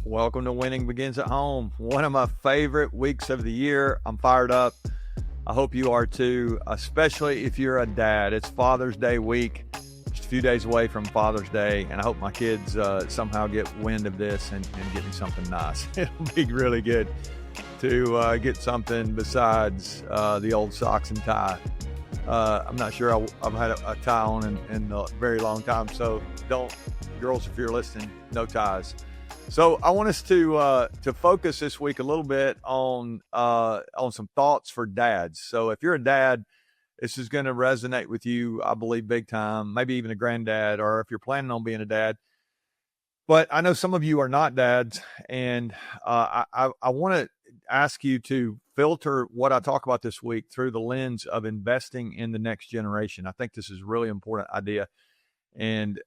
Welcome to Winning Begins at Home. One of my favorite weeks of the year. I'm fired up. I hope you are too, especially if you're a dad. It's Father's Day week, just a few days away from Father's Day, and I hope my kids somehow get wind of this and get me something nice. It'll be really good to get something besides the old socks and tie. I'm not sure I've had a tie on in a very long time, so don't, girls, if you're listening, no ties. So I want us to focus this week a little bit on some thoughts for dads. So if you're a dad, this is going to resonate with you, I believe, big time, maybe even a granddad, or if you're planning on being a dad. But I know some of you are not dads, and I want to ask you to filter what I talk about this week through the lens of investing in the next generation. I think this is a really important idea. And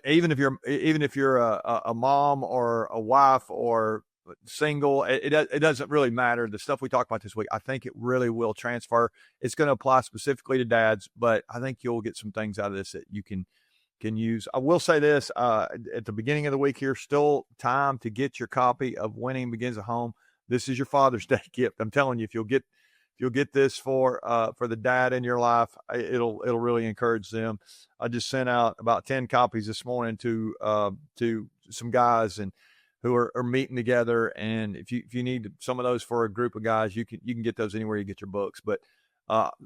even if you're a mom or a wife or single, it doesn't really matter. The stuff we talk about this week, I think it really will transfer. It's going to apply specifically to dads, but I think you'll get some things out of this that you can use. I will say this, at the beginning of the week here, still time to get your copy of Winning Begins at Home. This is your Father's Day gift. I'm telling you, if you'll get this for the dad in your life, it'll really encourage them. I just sent out about 10 copies this morning to some guys and who are meeting together. And if you need some of those for a group of guys, you can get those anywhere you get your books. But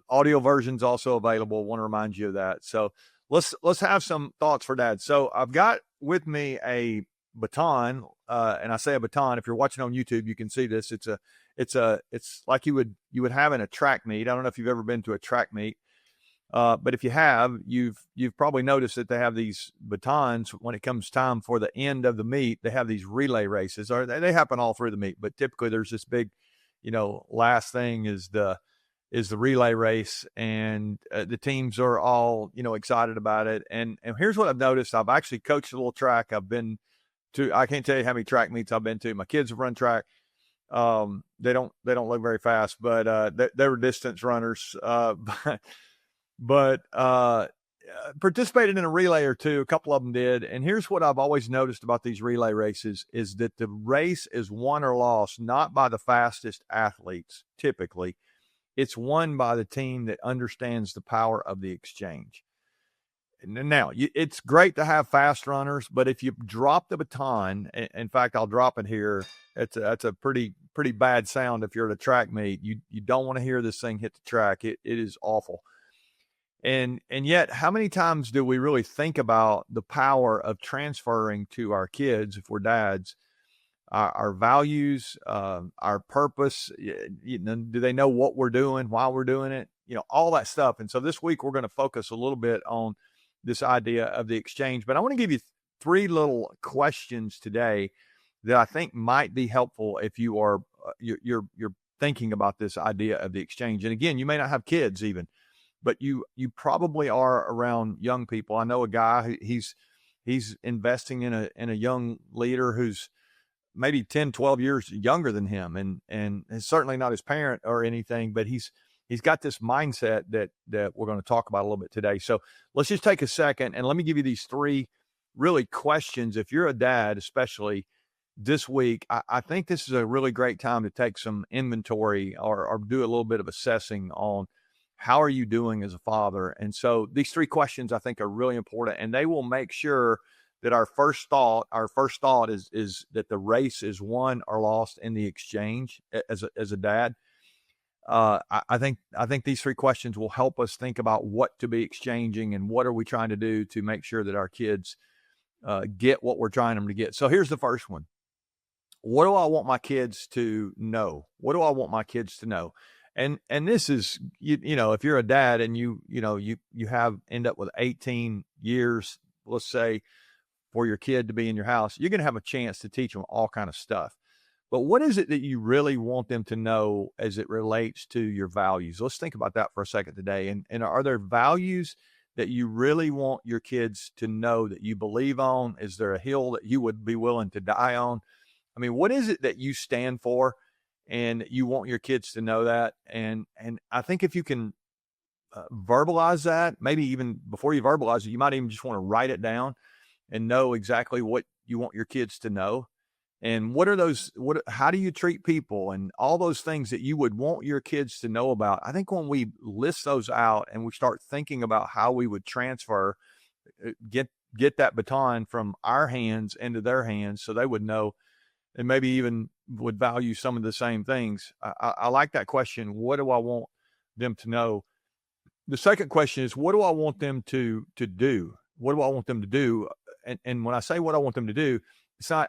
audio versions also available. I want to remind you of that. So let's have some thoughts for dad. So I've got with me a baton, and I say a baton. If you're watching on YouTube, you can see this. It's like you would have in a track meet. I don't know if you've ever been to a track meet, but if you have, you've probably noticed that they have these batons when it comes time for the end of the meet. They have these relay races, or they happen all through the meet, but typically there's this big, last thing is the relay race, and the teams are all excited about it. And here's what I've noticed. I've actually coached a little track. I've been to, I can't tell you how many track meets I've been to. My kids have run track. They don't look very fast, but they were distance runners. But participated in a relay or two. A couple of them did. And here's what I've always noticed about these relay races is that the race is won or lost not by the fastest athletes. Typically, it's won by the team that understands the power of the exchange. Now, it's great to have fast runners, but if you drop the baton, in fact, I'll drop it here. That's a pretty bad sound if you're at a track meet. You don't want to hear this thing hit the track. It is awful. And yet, how many times do we really think about the power of transferring to our kids, if we're dads, our values, our purpose? Do they know what we're doing, why we're doing it? All that stuff. And so this week we're going to focus a little bit on this idea of the exchange. But I want to give you 3 little questions today that I think might be helpful if you are you're thinking about this idea of the exchange. And again, you may not have kids even, but you probably are around young people. I know a guy who he's investing in a young leader who's maybe 10, 12 years younger than him, and is certainly not his parent or anything, but he's got this mindset that we're going to talk about a little bit today. So let's just take a second and let me give you these 3 really questions. If you're a dad, especially this week, I think this is a really great time to take some inventory or do a little bit of assessing on how are you doing as a father. And so these 3 questions I think are really important, and they will make sure that our first thought is that the race is won or lost in the exchange as a dad. I think these 3 questions will help us think about what to be exchanging and what are we trying to do to make sure that our kids get what we're trying them to get. So here's the first one. What do I want my kids to know? What do I want my kids to know? And this is, if you're a dad and you end up with 18 years, let's say, for your kid to be in your house, you're going to have a chance to teach them all kind of stuff. But what is it that you really want them to know as it relates to your values? Let's think about that for a second today. And are there values that you really want your kids to know that you believe on? Is there a hill that you would be willing to die on? I mean, what is it that you stand for and you want your kids to know that? And I think if you can verbalize that, maybe even before you verbalize it, you might even just want to write it down and know exactly what you want your kids to know? And how do you treat people and all those things that you would want your kids to know about? I think when we list those out and we start thinking about how we would transfer, get that baton from our hands into their hands so they would know and maybe even would value some of the same things. I like that question. What do I want them to know? The second question is, what do I want them to do? What do I want them to do? And when I say what I want them to do,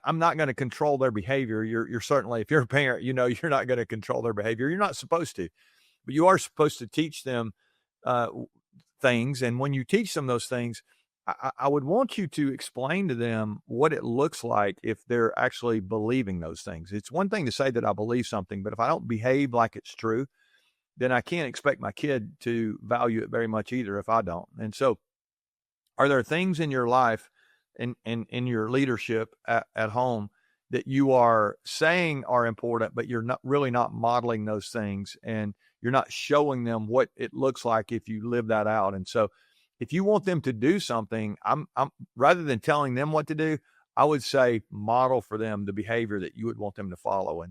I'm not going to control their behavior. You're certainly, if you're a parent, you're not going to control their behavior. You're not supposed to, but you are supposed to teach them things. And when you teach them those things, I would want you to explain to them what it looks like if they're actually believing those things. It's one thing to say that I believe something, but if I don't behave like it's true, then I can't expect my kid to value it very much either if I don't. And so are there things in your life and in your leadership at home that you are saying are important, but you're not modeling those things, and you're not showing them what it looks like if you live that out? And so if you want them to do something, I'm rather than telling them what to do, I would say model for them the behavior that you would want them to follow.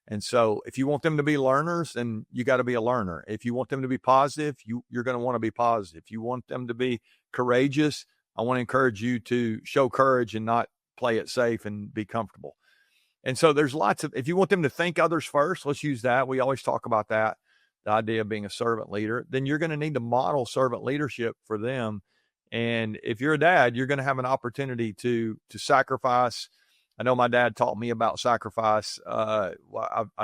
And so if you want them to be learners, then you got to be a learner. If you want them to be positive, you're going to want to be positive. If you want them to be courageous, I want to encourage you to show courage and not play it safe and be comfortable. And so there's if you want them to think others first, let's use that. We always talk about that, the idea of being a servant leader. Then you're going to need to model servant leadership for them. And if you're a dad, you're going to have an opportunity to sacrifice. I know my dad taught me about sacrifice. I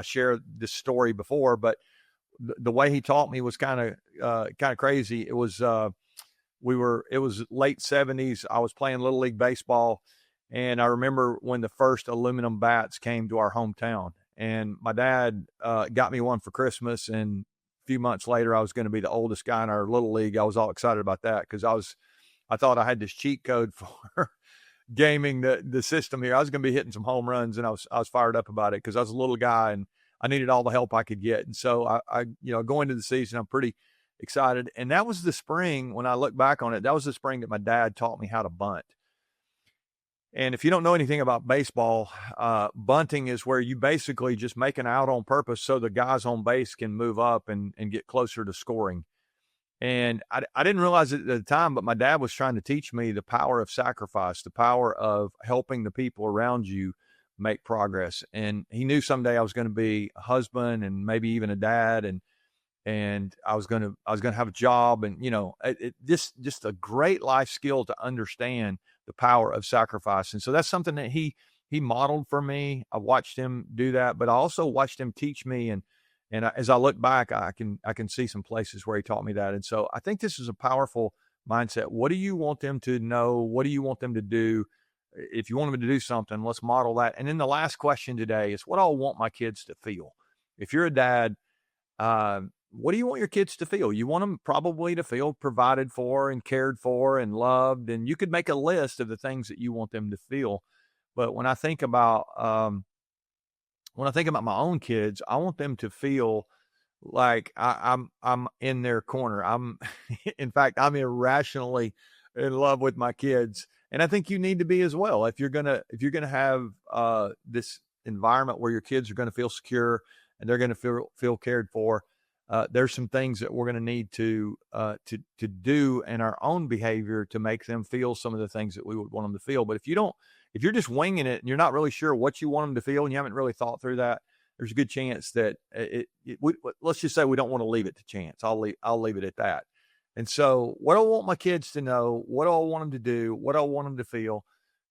shared this story before, but the way he taught me was kind of crazy. It was late 70s. I was playing Little League baseball, and I remember when the first aluminum bats came to our hometown, and my dad got me one for Christmas. And a few months later, I was going to be the oldest guy in our Little League. I was all excited about that because I thought I had this cheat code for gaming the system here. I was going to be hitting some home runs, and I was fired up about it because I was a little guy and I needed all the help I could get. And so I going into the season, I'm pretty excited. And that was the spring, when I look back on it, that was the spring that my dad taught me how to bunt. And if you don't know anything about baseball, bunting is where you basically just make an out on purpose so the guys on base can move up and get closer to scoring. And I didn't realize it at the time, but my dad was trying to teach me the power of sacrifice, the power of helping the people around you make progress. And he knew someday I was going to be a husband and maybe even a dad, and I was going to have a job, and just a great life skill to understand the power of sacrifice. And so that's something that he modeled for me. I watched him do that, but I also watched him teach me, and as I look back, I can see some places where he taught me that. And so I think this is a powerful mindset. What do you want them to know? What do you want them to do? If you want them to do something, let's model that. And then the last question today is, what do I want my kids to feel? If you're a dad, what do you want your kids to feel? You want them probably to feel provided for and cared for and loved. And you could make a list of the things that you want them to feel. But when I think about my own kids, I want them to feel like I'm in their corner. In fact, I'm irrationally in love with my kids. And I think you need to be as well. If you're gonna have this environment where your kids are going to feel secure and they're going to feel cared for, there's some things that we're going to need to do in our own behavior to make them feel some of the things that we would want them to feel. But if you're just winging it and you're not really sure what you want them to feel and you haven't really thought through that, there's a good chance that let's just say we don't want to leave it to chance. I'll leave it at that. And so what do I want my kids to know? What do I want them to do? What do I want them to feel?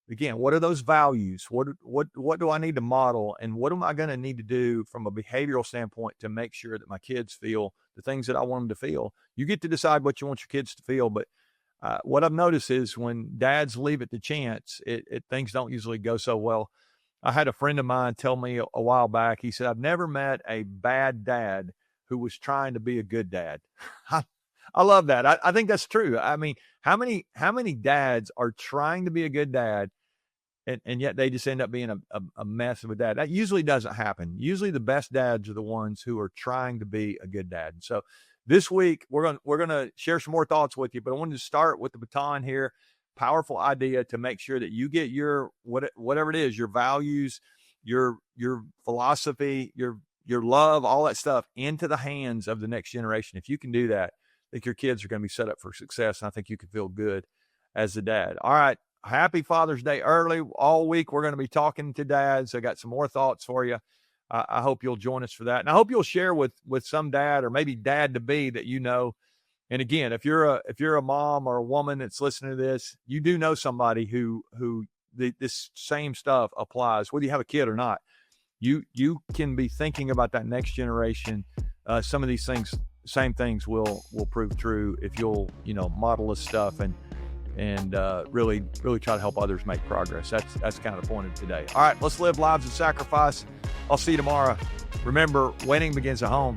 Again, what are those values? What do I need to model? And what am I going to need to do from a behavioral standpoint to make sure that my kids feel the things that I want them to feel? You get to decide what you want your kids to feel. But what I've noticed is when dads leave it to chance, things don't usually go so well. I had a friend of mine tell me a while back, he said, I've never met a bad dad who was trying to be a good dad. I love that. I think that's true. I mean, how many dads are trying to be a good dad and yet they just end up being a mess of a dad? That usually doesn't happen. Usually the best dads are the ones who are trying to be a good dad. And so this week we're going to share some more thoughts with you, but I wanted to start with the baton here powerful idea to make sure that you get your whatever it is, your values, your philosophy, your love, all that stuff into the hands of the next generation. If you can do that, I think your kids are going to be set up for success, and I think you can feel good as a dad. All right. Happy Father's Day early. All week we're going to be talking to dads. I got some more thoughts for you. I hope you'll join us for that. And I hope you'll share with some dad or maybe dad to be that you know. And again, if you're a mom or a woman that's listening to this, you do know somebody who this same stuff applies, whether you have a kid or not. You can be thinking about that next generation. Some of these things, same things will prove true if you'll, model this stuff and really try to help others make progress. That's kind of the point of today. All right, let's live lives of sacrifice. I'll see you tomorrow. Remember, winning begins at home.